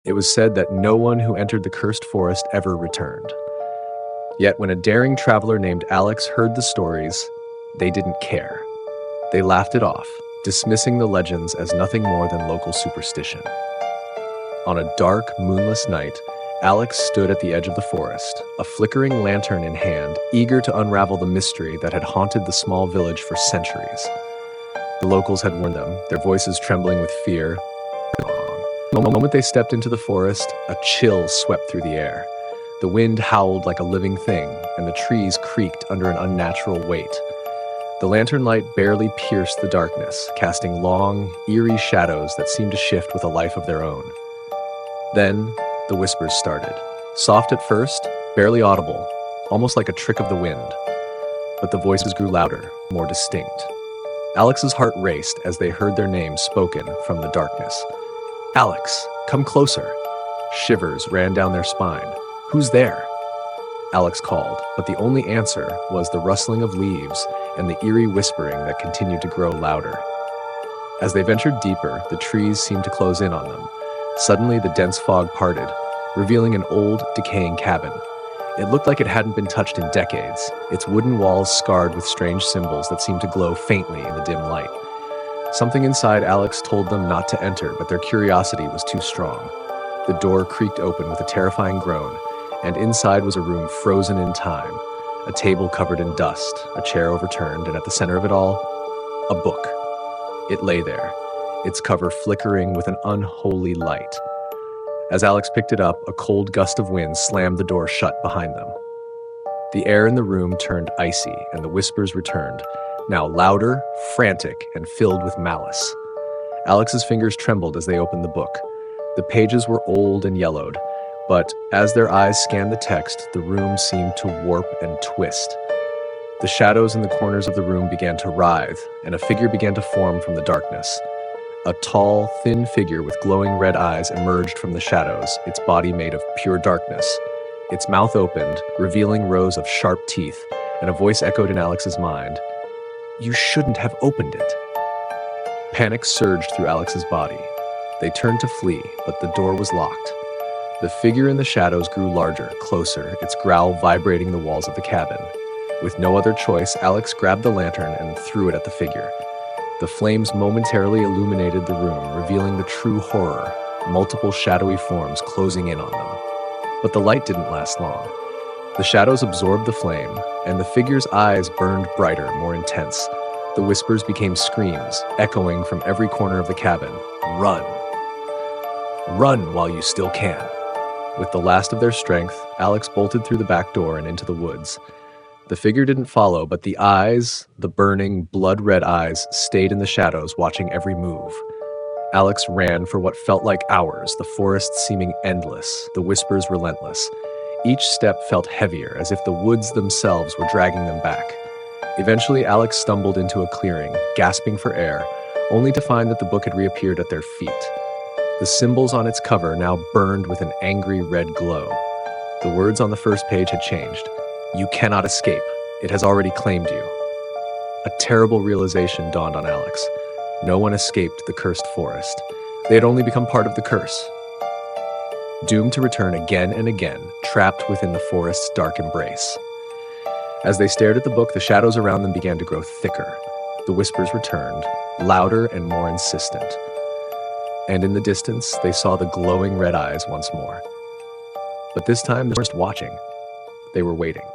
It was said that no one who entered the cursed forest ever returned. Yet when a daring traveler named Alex heard the stories, they didn't care. They laughed it off, dismissing the legends as nothing more than local superstition. On a dark, moonless night, Alex stood at the edge of the forest, a flickering lantern in hand, eager to unravel the mystery that had haunted the small village for centuries. The locals had warned them, their voices trembling with fear. The moment they stepped into the forest, a chill swept through the air. The wind howled like a living thing, and the trees creaked under an unnatural weight. The lantern light barely pierced the darkness, casting long, eerie shadows that seemed to shift with a life of their own. Then, the whispers started. Soft at first, barely audible, almost like a trick of the wind. But the voices grew louder, more distinct. Alex's heart raced as they heard their names spoken from the darkness. "Alex, come closer." Shivers ran down their spine. "Who's there?" Alex called, but the only answer was the rustling of leaves and the eerie whispering that continued to grow louder. As they ventured deeper, the trees seemed to close in on them. Suddenly, the dense fog parted, revealing an old, decaying cabin. It looked like it hadn't been touched in decades, its wooden walls scarred with strange symbols that seemed to glow faintly in the dim light. Something inside Alex told them not to enter, but their curiosity was too strong. The door creaked open with a terrifying groan, and inside was a room frozen in time. A table covered in dust, a chair overturned, and at the center of it all, a book. It lay there, its cover flickering with an unholy light. As Alex picked it up, a cold gust of wind slammed the door shut behind them. The air in the room turned icy, and the whispers returned, now louder, frantic, and filled with malice. Alex's fingers trembled as they opened the book. The pages were old and yellowed, but as their eyes scanned the text, the room seemed to warp and twist. The shadows in the corners of the room began to writhe, and a figure began to form from the darkness. A tall, thin figure with glowing red eyes emerged from the shadows, its body made of pure darkness. Its mouth opened, revealing rows of sharp teeth, and a voice echoed in Alex's mind. "You shouldn't have opened it." Panic surged through Alex's body. They turned to flee, but the door was locked. The figure in the shadows grew larger, closer, its growl vibrating the walls of the cabin. With no other choice, Alex grabbed the lantern and threw it at the figure. The flames momentarily illuminated the room, revealing the true horror, multiple shadowy forms closing in on them. But the light didn't last long. The shadows absorbed the flame, and the figure's eyes burned brighter, more intense. The whispers became screams, echoing from every corner of the cabin. "Run! Run while you still can." With the last of their strength, Alex bolted through the back door and into the woods. The figure didn't follow, but the eyes, the burning, blood-red eyes, stayed in the shadows, watching every move. Alex ran for what felt like hours, the forest seeming endless, the whispers relentless. Each step felt heavier, as if the woods themselves were dragging them back. Eventually, Alex stumbled into a clearing, gasping for air, only to find that the book had reappeared at their feet. The symbols on its cover now burned with an angry red glow. The words on the first page had changed. "You cannot escape. It has already claimed you." A terrible realization dawned on Alex. No one escaped the cursed forest. They had only become part of the curse. Doomed to return again and again, trapped within the forest's dark embrace. As they stared at the book, the shadows around them began to grow thicker. The whispers returned, louder and more insistent. And in the distance, they saw the glowing red eyes once more. But this time, they weren't just watching. They were waiting.